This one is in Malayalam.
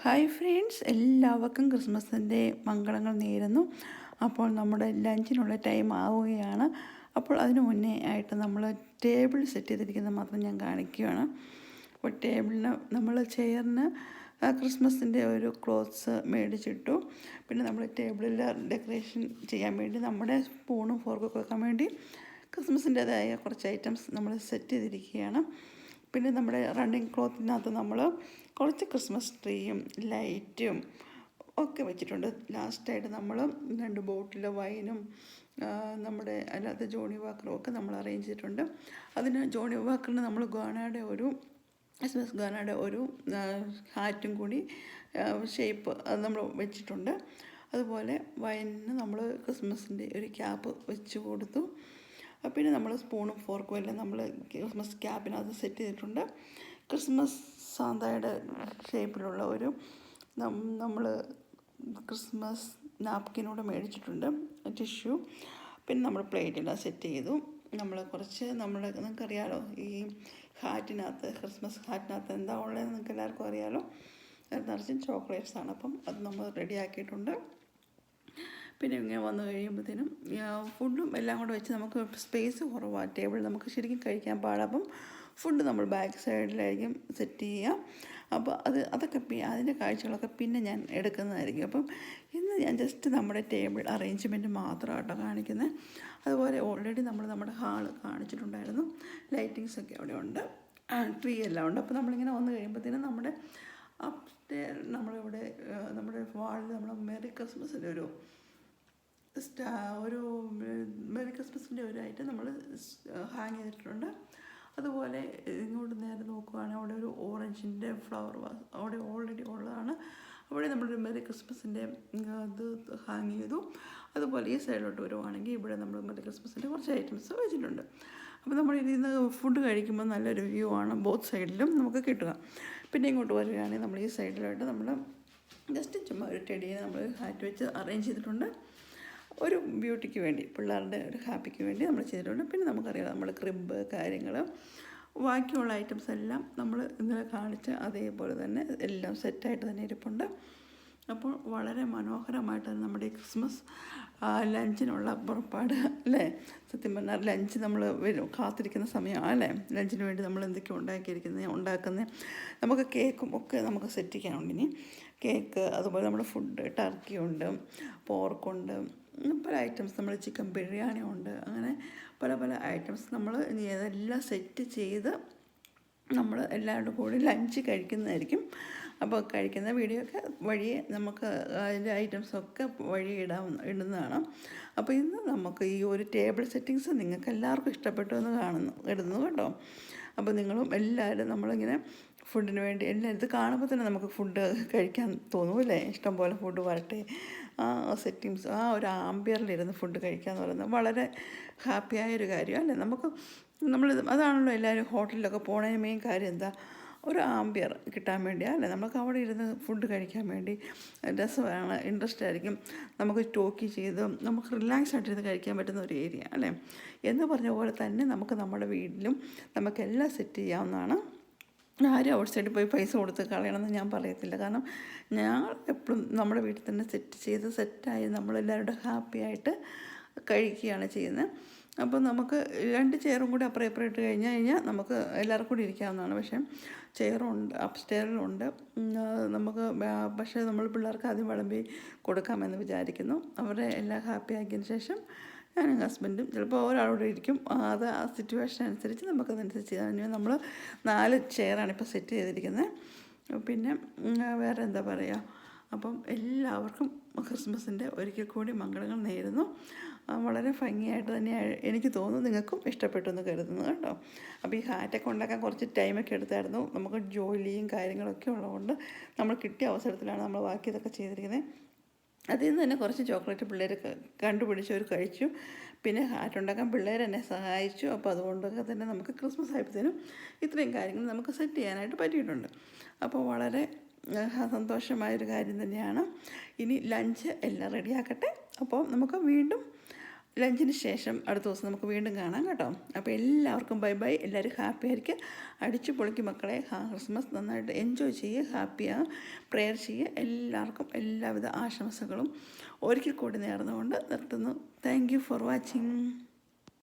ഹായ് ഫ്രണ്ട്സ്, എല്ലാവർക്കും ക്രിസ്മസിൻ്റെ മംഗളങ്ങൾ നേരുന്നു. അപ്പോൾ നമ്മുടെ ലഞ്ചിനുള്ള ടൈം ആവുകയാണ്. അപ്പോൾ അതിന് മുന്നേ ആയിട്ട് നമ്മൾ ടേബിൾ സെറ്റ് ചെയ്തിരിക്കുന്നത് മാത്രം ഞാൻ കാണിക്കുകയാണ്. അപ്പോൾ ടേബിളിന് നമ്മൾ ചെയറിന് ക്രിസ്മസിൻ്റെ ഒരു ക്ലോത്ത്സ് മേടിച്ചിട്ടു. പിന്നെ നമ്മൾ ടേബിളിൽ ഡെക്കറേഷൻ ചെയ്യാൻ വേണ്ടി നമ്മുടെ സ്പൂണും ഫോർക്കൊക്കെ വെക്കാൻ വേണ്ടി ക്രിസ്മസിൻ്റേതായ കുറച്ച് ഐറ്റംസ് നമ്മൾ സെറ്റ് ചെയ്തിരിക്കുകയാണ്. പിന്നെ നമ്മുടെ റണ്ണിങ് ക്ലോത്തിനകത്ത് നമ്മൾ കുറച്ച് ക്രിസ്മസ് ട്രീയും ലൈറ്റും ഒക്കെ വെച്ചിട്ടുണ്ട്. ലാസ്റ്റായിട്ട് നമ്മൾ 2 ബോട്ടിൽ വൈനും നമ്മുടെ അല്ലാത്ത ജോണി വാക്കറും ഒക്കെ നമ്മൾ അറേഞ്ച് ചെയ്തിട്ടുണ്ട്. അതിന് ജോണി വാക്കറിന് നമ്മൾ ഗാനയുടെ ഒരു ക്രിസ്മസ് ഗാനയുടെ ഒരു ഹാറ്റും കൂടി ഷേപ്പ് അത് നമ്മൾ വെച്ചിട്ടുണ്ട്. അതുപോലെ വൈനിന് നമ്മൾ ക്രിസ്മസിൻ്റെ ഒരു ക്യാപ്പ് വെച്ച് കൊടുത്തു. പിന്നെ നമ്മൾ സ്പൂണും ഫോർക്കും എല്ലാം നമ്മൾ ക്രിസ്മസ് ക്യാപ്പിനകത്ത് സെറ്റ് ചെയ്തിട്ടുണ്ട്. ക്രിസ്മസ് സാന്തായുടെ ഷേപ്പിലുള്ള ഒരു നമ്മൾ ക്രിസ്മസ് നാപ്കിനൂടെ മേടിച്ചിട്ടുണ്ട്, ടിഷ്യൂ. പിന്നെ നമ്മൾ പ്ലേറ്റെല്ലാം സെറ്റ് ചെയ്തു. നമ്മൾ കുറച്ച് നിങ്ങൾക്കറിയാലോ ഈ ഹാറ്റിനകത്ത്, ക്രിസ്മസ് ഹാറ്റിനകത്ത് എന്താ ഉള്ളതെന്ന് നിങ്ങൾക്ക് എല്ലാവർക്കും അറിയാലോ. നിറച്ചും ചോക്ലേറ്റ്സാണ്. അപ്പം അത് നമ്മൾ റെഡിയാക്കിയിട്ടുണ്ട്. പിന്നെ ഇങ്ങനെ വന്നു കഴിയുമ്പോഴത്തേനും ഫുഡും എല്ലാം കൂടെ വെച്ച് നമുക്ക് സ്പേസ് കുറവാണ് ടേബിൾ, നമുക്ക് ശരിക്കും കഴിക്കാൻ പാടാം. അപ്പം ഫുഡ് നമ്മൾ ബാക്ക് സൈഡിലായിരിക്കും സെറ്റ് ചെയ്യുക. അപ്പോൾ അതൊക്കെ അതിൻ്റെ കാഴ്ചകളൊക്കെ പിന്നെ ഞാൻ എടുക്കുന്നതായിരിക്കും. അപ്പം ഇന്ന് ഞാൻ ജസ്റ്റ് നമ്മുടെ ടേബിൾ അറേഞ്ച്മെൻറ്റ് മാത്രമാട്ടോ കാണിക്കുന്നത്. അതുപോലെ ഓൾറെഡി നമ്മൾ നമ്മുടെ ഹാള് കാണിച്ചിട്ടുണ്ടായിരുന്നു. ലൈറ്റിങ്സൊക്കെ അവിടെ ഉണ്ട്, ട്രീ എല്ലാം ഉണ്ട്. അപ്പോൾ നമ്മളിങ്ങനെ വന്നു കഴിയുമ്പോഴത്തേനും നമ്മുടെ നമ്മളിവിടെ നമ്മുടെ വാളിൽ നമ്മൾ മെറി ക്രിസ്മസിൻ്റെ ഒരു മെറി ക്രിസ്മസിൻ്റെ ഒരു ഐറ്റം നമ്മൾ ഹാങ് ചെയ്തിട്ടുണ്ട്. അതുപോലെ ഇങ്ങോട്ട് നേരെ നോക്കുകയാണെങ്കിൽ അവിടെ ഒരു ഓറഞ്ചിൻ്റെ ഫ്ലവർ അവിടെ ഓൾറെഡി ഉള്ളതാണ്. അവിടെ നമ്മളൊരു മെറി ക്രിസ്മസിൻ്റെ ഇത് ഹാങ് ചെയ്തു. അതുപോലെ ഈ സൈഡിലോട്ട് വരുവാണെങ്കിൽ ഇവിടെ നമ്മൾ മെറി ക്രിസ്മസിൻ്റെ കുറച്ച് ഐറ്റംസ് വെച്ചിട്ടുണ്ട്. അപ്പോൾ നമ്മൾ ഇതിന്ന് ഫുഡ് കഴിക്കുമ്പോൾ നല്ലൊരു വ്യൂ ആണ് ബോത്ത് സൈഡിലും നമുക്ക് കിട്ടുക. പിന്നെ ഇങ്ങോട്ട് വരികയാണെങ്കിൽ നമ്മൾ ഈ സൈഡിലായിട്ട് നമ്മൾ ജസ്റ്റ് ചുമ്മാ ഒരു ടെഡിയെ നമ്മൾ ഹാറ്റ് വെച്ച് അറേഞ്ച് ചെയ്തിട്ടുണ്ട്. ഒരു ബ്യൂട്ടിക്ക് വേണ്ടി, പിള്ളേരുടെ ഒരു ഹാപ്പിക്ക് വേണ്ടി നമ്മൾ ചെയ്തിട്ടുണ്ട്. പിന്നെ നമുക്കറിയാം നമ്മൾ ക്രിബ് കാര്യങ്ങൾ ബാക്കിയുള്ള ഐറ്റംസ് എല്ലാം നമ്മൾ ഇന്നലെ കാണിച്ച് അതേപോലെ തന്നെ എല്ലാം സെറ്റായിട്ട് തന്നെ ഇരിപ്പുണ്ട്. അപ്പോൾ വളരെ മനോഹരമായിട്ട് നമ്മുടെ ഈ ലഞ്ചിനുള്ള പുറപ്പാട് അല്ലേ. സത്യം പറഞ്ഞാൽ ലഞ്ച് നമ്മൾ കാത്തിരിക്കുന്ന സമയമാണ് അല്ലേ. ലഞ്ചിന് വേണ്ടി നമ്മൾ എന്തൊക്കെയാണ് ഉണ്ടാക്കുന്നത്. നമുക്ക് കേക്കും ഒക്കെ നമുക്ക് സെറ്റ് ചെയ്യാനുണ്ട്. ഇനി കേക്ക്, അതുപോലെ നമ്മുടെ ഫുഡ് ടർക്കി ഉണ്ട്, പോർക്കുണ്ട്, പല ഐറ്റംസ്, നമ്മൾ ചിക്കൻ ബിരിയാണി ഉണ്ട്, അങ്ങനെ പല പല ഐറ്റംസ് നമ്മൾ ഇനി ഇതെല്ലാം സെറ്റ് ചെയ്ത് നമ്മൾ എല്ലാവരുടെ കൂടി ലഞ്ച് കഴിക്കുന്നതായിരിക്കും. അപ്പോൾ കഴിക്കുന്ന വീഡിയോ ഒക്കെ വഴിയെ നമുക്ക് അതിൻ്റെ ഐറ്റംസൊക്കെ വഴി ഇടുന്നതാണ്. അപ്പോൾ ഇന്ന് നമുക്ക് ഈ ഒരു ടേബിൾ സെറ്റിങ്സ് നിങ്ങൾക്ക് എല്ലാവർക്കും ഇഷ്ടപ്പെട്ടു എന്ന് ഇടുന്നു കേട്ടോ. അപ്പോൾ നിങ്ങളും എല്ലാവരും നമ്മളിങ്ങനെ ഫുഡിന് വേണ്ടി എല്ലാം ഇത് കാണുമ്പോൾ തന്നെ നമുക്ക് ഫുഡ് കഴിക്കാൻ തോന്നുമല്ലേ. ഇഷ്ടംപോലെ ഫുഡ് വരട്ടെ, ആ സെറ്റിങ്സ്, ആ ഒരു ആംബിയറിലിരുന്ന് ഫുഡ് കഴിക്കുക എന്ന് പറയുന്നത് വളരെ ഹാപ്പിയായൊരു കാര്യമാണ് അല്ലേ. അതാണല്ലോ എല്ലാവരും ഹോട്ടലിലൊക്കെ പോണതിന് മെയിൻ കാര്യം എന്താ, ഒരു ആംബിയർ കിട്ടാൻ വേണ്ടിയാണ് അല്ലേ. നമുക്ക് അവിടെ ഇരുന്ന് ഫുഡ് കഴിക്കാൻ വേണ്ടി രസമാണ്, ഇൻട്രസ്റ്റ് ആയിരിക്കും. നമുക്ക് ടോക്കി ചെയ്ത് നമുക്ക് റിലാക്സ് ആയിട്ടിരുന്ന് കഴിക്കാൻ പറ്റുന്ന ഒരു ഏരിയ അല്ലേ. എന്ന് പറഞ്ഞ പോലെ തന്നെ നമുക്ക് നമ്മുടെ വീട്ടിലും നമുക്കെല്ലാം സെറ്റ് ചെയ്യാവുന്നതാണ്. ആരും ഔട്ട് സൈഡിൽ പോയി പൈസ കൊടുത്ത് കളയണമെന്ന് ഞാൻ പറയത്തില്ല. കാരണം ഞങ്ങൾ എപ്പോഴും നമ്മുടെ വീട്ടിൽ തന്നെ സെറ്റായി നമ്മളെല്ലാവരുടെ ഹാപ്പിയായിട്ട് കഴിക്കുകയാണ് ചെയ്യുന്നത്. അപ്പോൾ നമുക്ക് 2 ചെയറും കൂടി അപ്പുറം ഇപ്പുറം ഇട്ട് കഴിഞ്ഞാൽ നമുക്ക് എല്ലാവർക്കും കൂടി ഇരിക്കാവുന്നതാണ്. പക്ഷേ ചെയറുണ്ട്, അപ്സ്റ്റെയറിലുണ്ട് നമുക്ക്. പക്ഷേ നമ്മൾ പിള്ളേർക്ക് ആദ്യം വിളമ്പി കൊടുക്കാമെന്ന് വിചാരിക്കുന്നു. അവരെ എല്ലാം ഹാപ്പി ആക്കിയതിന് ശേഷം ഞാനും ഹസ്ബൻഡും ചിലപ്പോൾ ഒരാളോട് ഇരിക്കും. അത് ആ സിറ്റുവേഷൻ അനുസരിച്ച് നമുക്കതനുസരിച്ച് ചെയ്യാൻ നമ്മൾ 4 ചെയറാണ് ഇപ്പോൾ സെറ്റ് ചെയ്തിരിക്കുന്നത്. പിന്നെ വേറെ എന്താ പറയുക. അപ്പം എല്ലാവർക്കും ക്രിസ്മസിൻ്റെ ഒരിക്കൽ കൂടി മംഗളങ്ങൾ നേരുന്നു. വളരെ ഭംഗിയായിട്ട് തന്നെ എനിക്ക് തോന്നുന്നു, നിങ്ങൾക്കും ഇഷ്ടപ്പെട്ടു എന്ന് കരുതുന്നു കേട്ടോ. അപ്പോൾ ഈ ഹാറ്റൊക്കെ ഉണ്ടാക്കാൻ കുറച്ച് ടൈമൊക്കെ എടുത്തായിരുന്നു. നമുക്ക് ജോലിയും കാര്യങ്ങളൊക്കെ ഉള്ളതുകൊണ്ട് നമ്മൾ കിട്ടിയ അവസരത്തിലാണ് നമ്മൾ ബാക്കി ഇതൊക്കെ ചെയ്തിരിക്കുന്നത്. അതിൽ നിന്ന് തന്നെ കുറച്ച് ചോക്ലേറ്റ് പിള്ളേർ കണ്ടുപിടിച്ചവർ കഴിച്ചു. പിന്നെ ഹാറ്റുണ്ടാക്കാൻ പിള്ളേർ എന്നെ സഹായിച്ചു. അപ്പോൾ അതുകൊണ്ടൊക്കെ തന്നെ നമുക്ക് ക്രിസ്മസ് ആയപ്പോഴത്തേനും ഇത്രയും കാര്യങ്ങൾ നമുക്ക് സെറ്റ് ചെയ്യാനായിട്ട് പറ്റിയിട്ടുണ്ട്. അപ്പോൾ വളരെ സന്തോഷമായൊരു കാര്യം തന്നെയാണ്. ഇനി ലഞ്ച് എല്ലാം റെഡിയാക്കട്ടെ. അപ്പോൾ നമുക്ക് വീണ്ടും ലഞ്ചിന് ശേഷം അടുത്ത ദിവസം നമുക്ക് വീണ്ടും കാണാം കേട്ടോ. അപ്പോൾ എല്ലാവർക്കും ബൈ ബൈ. എല്ലാവരും ഹാപ്പി ആയിരിക്കും, അടിച്ചു പൊളിക്കും മക്കളെ. ക്രിസ്മസ് നന്നായിട്ട് എൻജോയ് ചെയ്യുക, ഹാപ്പിയാണ്, പ്രെയർ ചെയ്യുക. എല്ലാവർക്കും എല്ലാവിധ ആശംസകളും ഒരിക്കൽ കൂടി നേർന്നുകൊണ്ട് നിർത്തുന്നു. Thank you for watching.